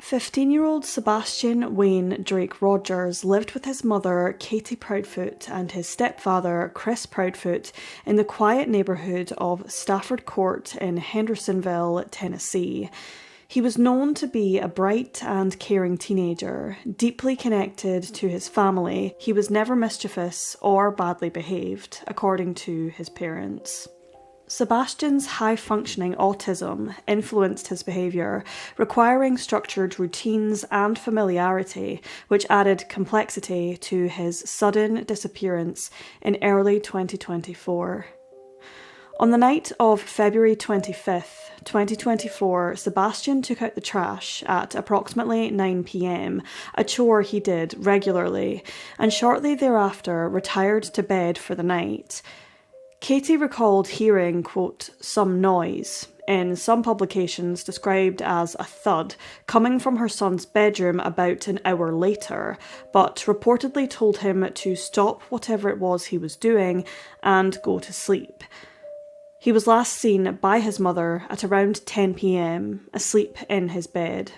15-year-old Sebastian Wayne Drake Rogers lived with his mother, Katie Proudfoot, and his stepfather, Chris Proudfoot, in the quiet neighborhood of Stafford Court in Hendersonville, Tennessee. He was known to be a bright and caring teenager, deeply connected to his family. He was never mischievous or badly behaved, according to his parents. Sebastian's high-functioning autism influenced his behaviour, requiring structured routines and familiarity, which added complexity to his sudden disappearance in early 2024. On the night of February 25th, 2024, Sebastian took out the trash at approximately 9 p.m, a chore he did regularly, and shortly thereafter retired to bed for the night. Katie recalled hearing, quote, some noise, in some publications described as a thud, coming from her son's bedroom about an hour later, but reportedly told him to stop whatever it was he was doing and go to sleep. He was last seen by his mother at around 10 p.m, asleep in his bed.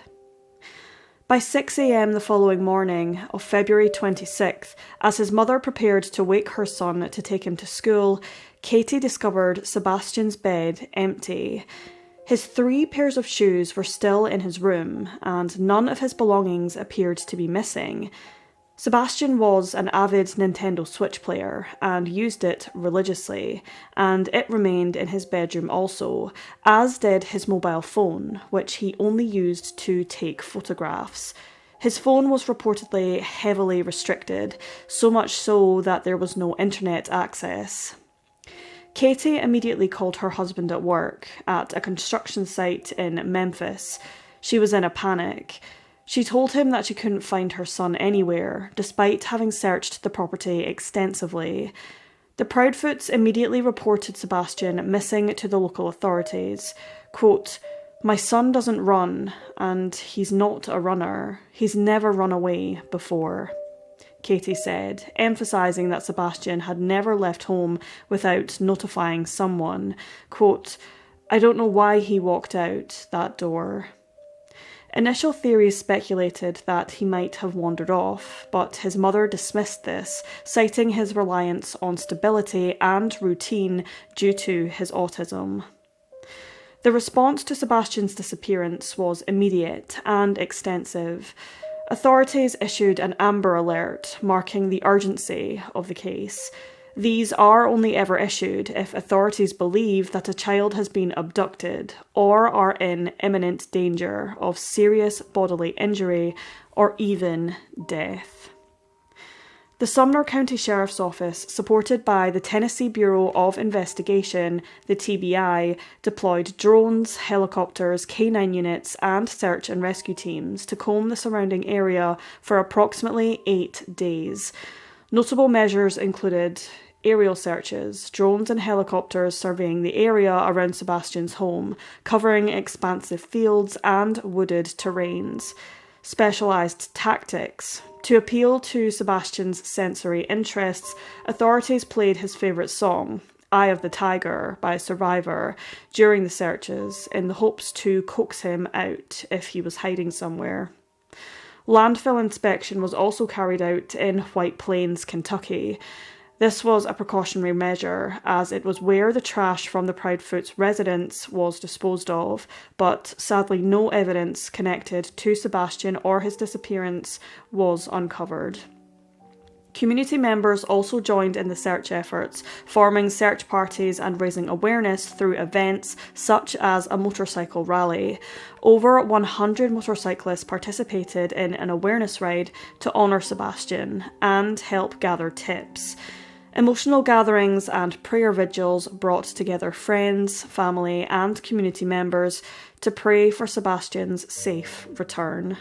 By 6 a.m. the following morning of February 26th, as his mother prepared to wake her son to take him to school, Katie discovered Sebastian's bed empty. His 3 pairs of shoes were still in his room, and none of his belongings appeared to be missing. Sebastian was an avid Nintendo Switch player and used it religiously, and it remained in his bedroom also, as did his mobile phone, which he only used to take photographs. His phone was reportedly heavily restricted, so much so that there was no internet access. Katie immediately called her husband at work, at a construction site in Memphis. She was in a panic. She told him that she couldn't find her son anywhere, despite having searched the property extensively. The Proudfoots immediately reported Sebastian missing to the local authorities. Quote, my son doesn't run, and he's not a runner. He's never run away before, Katie said, emphasising that Sebastian had never left home without notifying someone. Quote, I don't know why he walked out that door. Initial theories speculated that he might have wandered off, but his mother dismissed this, citing his reliance on stability and routine due to his autism. The response to Sebastian's disappearance was immediate and extensive. Authorities issued an Amber Alert, marking the urgency of the case. These are only ever issued if authorities believe that a child has been abducted or are in imminent danger of serious bodily injury or even death. The Sumner County Sheriff's Office, supported by the Tennessee Bureau of Investigation, the TBI, deployed drones, helicopters, K-9 units, and search and rescue teams to comb the surrounding area for approximately 8 days. Notable measures included aerial searches, drones and helicopters surveying the area around Sebastian's home, covering expansive fields and wooded terrains. Specialised tactics. To appeal to Sebastian's sensory interests, authorities played his favourite song, Eye of the Tiger by Survivor, during the searches, in the hopes to coax him out if he was hiding somewhere. Landfill inspection was also carried out in White Plains, Kentucky. This was a precautionary measure, as it was where the trash from the Proudfoot's residence was disposed of, but sadly no evidence connected to Sebastian or his disappearance was uncovered. Community members also joined in the search efforts, forming search parties and raising awareness through events such as a motorcycle rally. Over 100 motorcyclists participated in an awareness ride to honour Sebastian and help gather tips. Emotional gatherings and prayer vigils brought together friends, family, and community members to pray for Sebastian's safe return.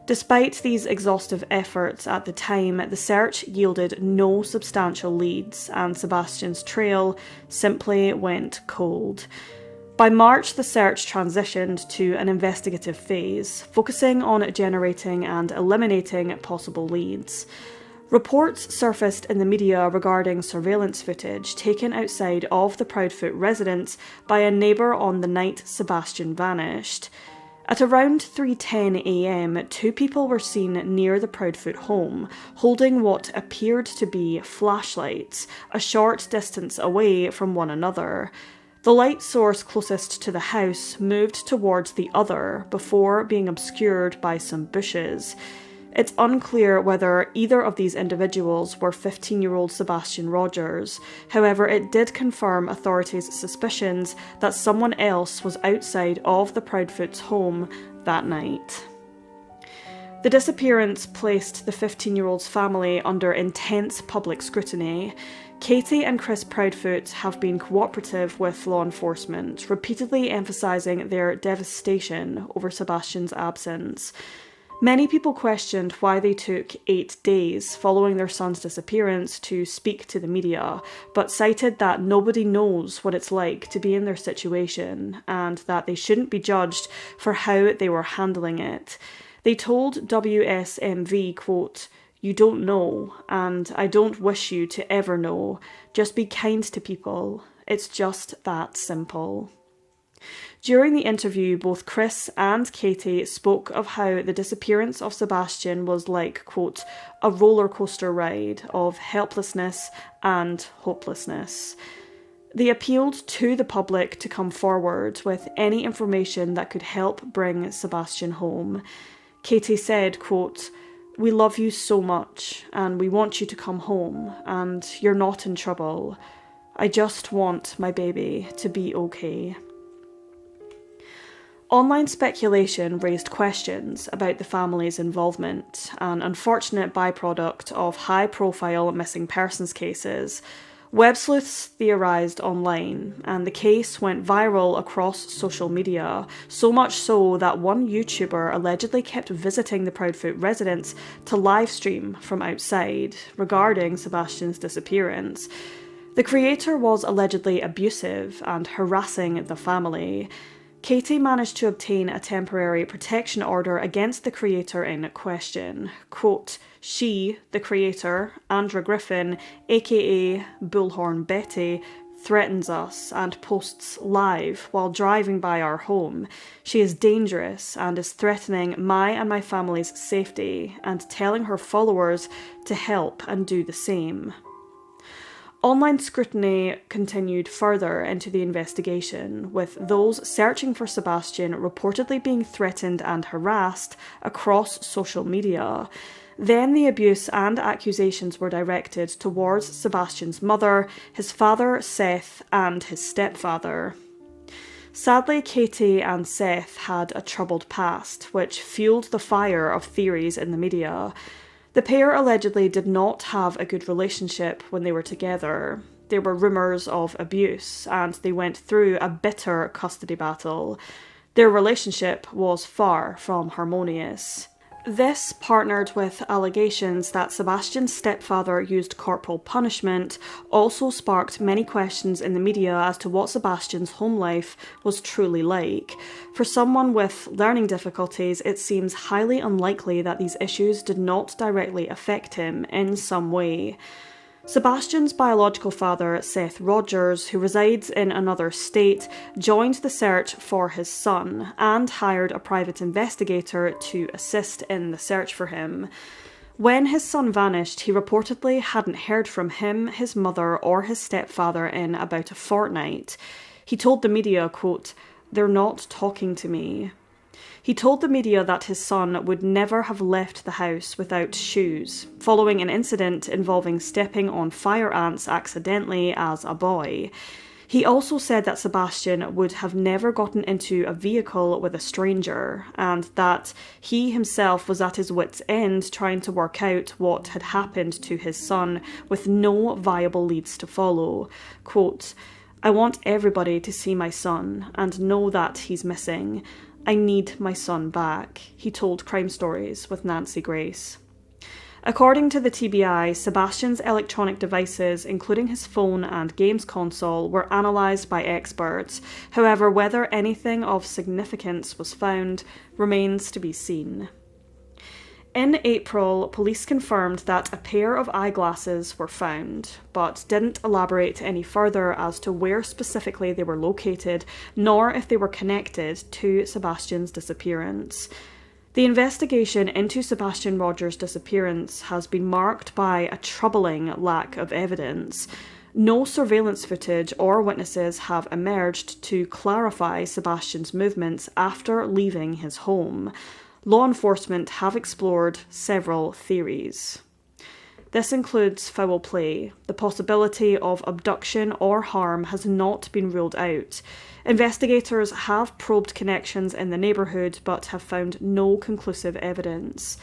Despite these exhaustive efforts at the time, the search yielded no substantial leads, and Sebastian's trail simply went cold. By March, the search transitioned to an investigative phase, focusing on generating and eliminating possible leads. Reports surfaced in the media regarding surveillance footage taken outside of the Proudfoot residence by a neighbour on the night Sebastian vanished. At around 3:10 a.m, 2 people were seen near the Proudfoot home, holding what appeared to be flashlights, a short distance away from one another. The light source closest to the house moved towards the other before being obscured by some bushes. It's unclear whether either of these individuals were 15-year-old Sebastian Rogers. However, it did confirm authorities' suspicions that someone else was outside of the Proudfoot's home that night. The disappearance placed the 15-year-old's family under intense public scrutiny. Katie and Chris Proudfoot have been cooperative with law enforcement, repeatedly emphasising their devastation over Sebastian's absence. Many people questioned why they took 8 days following their son's disappearance to speak to the media, but cited that nobody knows what it's like to be in their situation and that they shouldn't be judged for how they were handling it. They told WSMV, quote, "You don't know, and I don't wish you to ever know. Just be kind to people. It's just that simple." During the interview, both Chris and Katie spoke of how the disappearance of Sebastian was like, quote, "a roller coaster ride of helplessness and hopelessness." They appealed to the public to come forward with any information that could help bring Sebastian home. Katie said, quote, "We love you so much, and we want you to come home, and you're not in trouble. I just want my baby to be okay." Online speculation raised questions about the family's involvement, an unfortunate byproduct of high-profile missing persons cases. Web sleuths theorised online, and the case went viral across social media, so much so that one YouTuber allegedly kept visiting the Proudfoot residence to livestream from outside regarding Sebastian's disappearance. The creator was allegedly abusive and harassing the family. Katie managed to obtain a temporary protection order against the creator in question. Quote, "She, the creator, Andra Griffin, aka Bullhorn Betty, threatens us and posts live while driving by our home. She is dangerous and is threatening my and my family's safety and telling her followers to help and do the same." Online scrutiny continued further into the investigation, with those searching for Sebastian reportedly being threatened and harassed across social media. Then the abuse and accusations were directed towards Sebastian's mother, his father Seth, and his stepfather. Sadly, Katie and Seth had a troubled past, which fueled the fire of theories in the media. The pair allegedly did not have a good relationship when they were together. There were rumours of abuse, and they went through a bitter custody battle. Their relationship was far from harmonious. This, partnered with allegations that Sebastian's stepfather used corporal punishment, also sparked many questions in the media as to what Sebastian's home life was truly like. For someone with learning difficulties, it seems highly unlikely that these issues did not directly affect him in some way. Sebastian's biological father, Seth Rogers, who resides in another state, joined the search for his son and hired a private investigator to assist in the search for him. When his son vanished, he reportedly hadn't heard from him, his mother, or his stepfather in about a fortnight. He told the media, quote, "They're not talking to me." He told the media that his son would never have left the house without shoes, following an incident involving stepping on fire ants accidentally as a boy. He also said that Sebastian would have never gotten into a vehicle with a stranger, and that he himself was at his wit's end trying to work out what had happened to his son with no viable leads to follow. Quote, "I want everybody to see my son and know that he's missing. I need my son back," he told Crime Stories with Nancy Grace. According to the TBI, Sebastian's electronic devices, including his phone and games console, were analysed by experts. However, whether anything of significance was found remains to be seen. In April, police confirmed that a pair of eyeglasses were found, but didn't elaborate any further as to where specifically they were located, nor if they were connected to Sebastian's disappearance. The investigation into Sebastian Rogers' disappearance has been marked by a troubling lack of evidence. No surveillance footage or witnesses have emerged to clarify Sebastian's movements after leaving his home. Law enforcement have explored several theories. This includes foul play. The possibility of abduction or harm has not been ruled out. Investigators have probed connections in the neighbourhood but have found no conclusive evidence.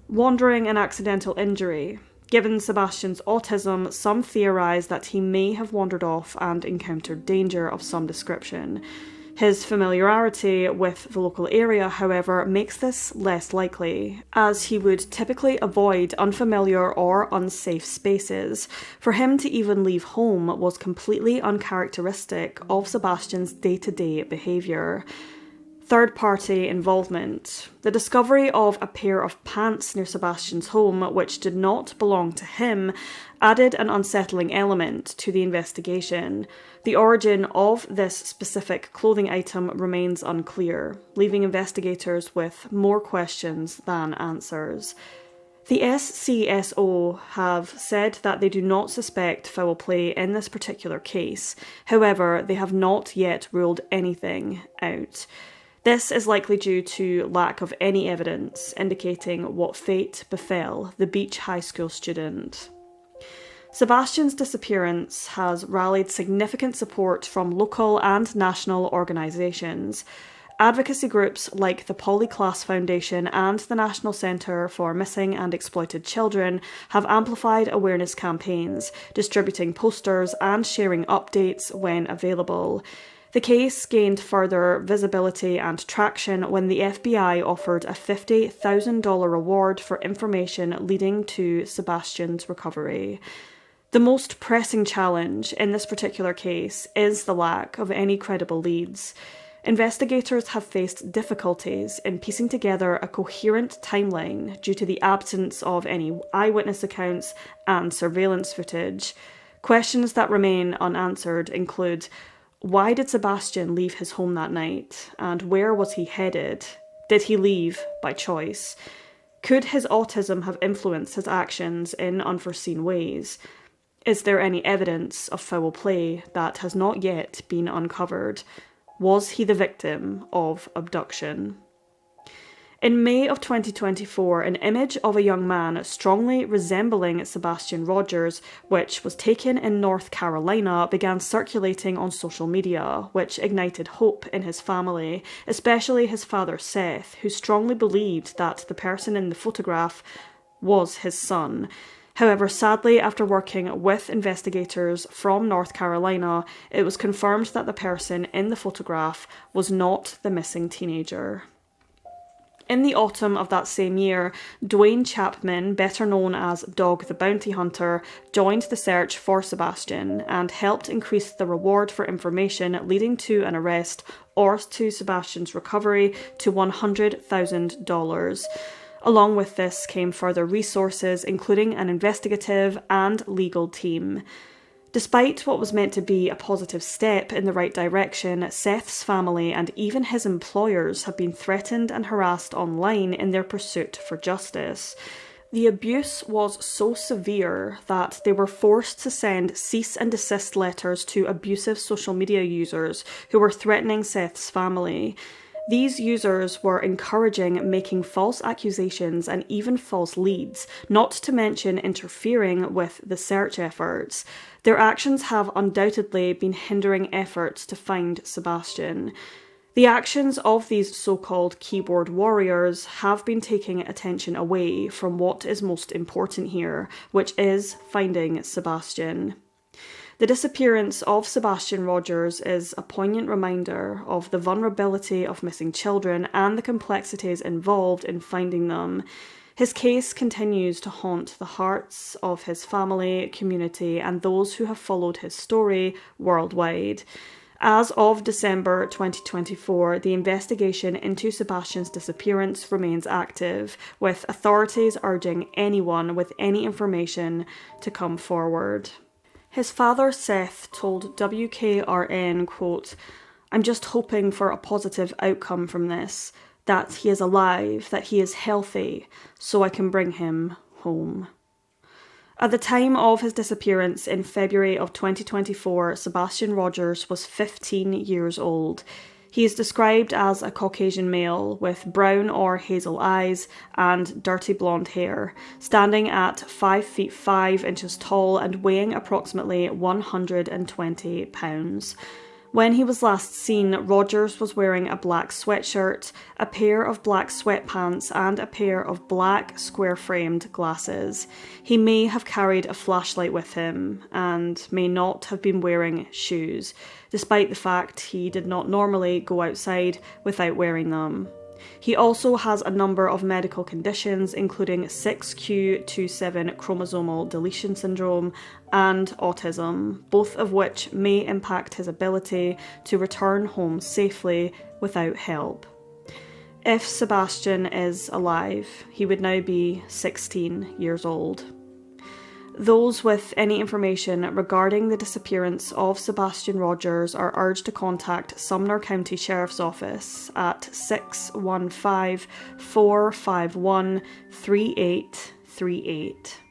Wandering and accidental injury. Given Sebastian's autism, some theorise that he may have wandered off and encountered danger of some description. His familiarity with the local area, however, makes this less likely, as he would typically avoid unfamiliar or unsafe spaces. For him to even leave home was completely uncharacteristic of Sebastian's day-to-day behaviour. Third-party involvement. The discovery of a pair of pants near Sebastian's home, which did not belong to him, added an unsettling element to the investigation. The origin of this specific clothing item remains unclear, leaving investigators with more questions than answers. The SCSO have said that they do not suspect foul play in this particular case. However, they have not yet ruled anything out. This is likely due to lack of any evidence indicating what fate befell the Beach High School student. Sebastian's disappearance has rallied significant support from local and national organisations. Advocacy groups like the Polyclass Foundation and the National Centre for Missing and Exploited Children have amplified awareness campaigns, distributing posters and sharing updates when available. The case gained further visibility and traction when the FBI offered a $50,000 reward for information leading to Sebastian's recovery. The most pressing challenge in this particular case is the lack of any credible leads. Investigators have faced difficulties in piecing together a coherent timeline due to the absence of any eyewitness accounts and surveillance footage. Questions that remain unanswered include: why did Sebastian leave his home that night? And where was he headed? Did he leave by choice? Could his autism have influenced his actions in unforeseen ways? Is there any evidence of foul play that has not yet been uncovered? Was he the victim of abduction? In May of 2024, an image of a young man strongly resembling Sebastian Rogers, which was taken in North Carolina, began circulating on social media, which ignited hope in his family, especially his father Seth, who strongly believed that the person in the photograph was his son. However, sadly, after working with investigators from North Carolina, it was confirmed that the person in the photograph was not the missing teenager. In the autumn of that same year, Dwayne Chapman, better known as Dog the Bounty Hunter, joined the search for Sebastian and helped increase the reward for information leading to an arrest or to Sebastian's recovery to $100,000. Along with this came further resources, including an investigative and legal team. Despite what was meant to be a positive step in the right direction, Seth's family and even his employers have been threatened and harassed online in their pursuit for justice. The abuse was so severe that they were forced to send cease and desist letters to abusive social media users who were threatening Seth's family. These users were encouraging making false accusations and even false leads, not to mention interfering with the search efforts. Their actions have undoubtedly been hindering efforts to find Sebastian. The actions of these so-called keyboard warriors have been taking attention away from what is most important here, which is finding Sebastian. The disappearance of Sebastian Rogers is a poignant reminder of the vulnerability of missing children and the complexities involved in finding them. His case continues to haunt the hearts of his family, community, and those who have followed his story worldwide. As of December 2024, the investigation into Sebastian's disappearance remains active, with authorities urging anyone with any information to come forward. His father Seth told WKRN, quote, "I'm just hoping for a positive outcome from this, that he is alive, that he is healthy, so I can bring him home." At the time of his disappearance in February of 2024, Sebastian Rogers was 15 years old. He is described as a Caucasian male with brown or hazel eyes and dirty blonde hair, standing at 5 feet 5 inches tall and weighing approximately 120 pounds. When he was last seen, Rogers was wearing a black sweatshirt, a pair of black sweatpants, and a pair of black square-framed glasses. He may have carried a flashlight with him, and may not have been wearing shoes, despite the fact he did not normally go outside without wearing them. He also has a number of medical conditions, including 6q27 chromosomal deletion syndrome and autism, both of which may impact his ability to return home safely without help. If Sebastian is alive, he would now be 16 years old. Those with any information regarding the disappearance of Sebastian Rogers are urged to contact Sumner County Sheriff's Office at 615-451-3838.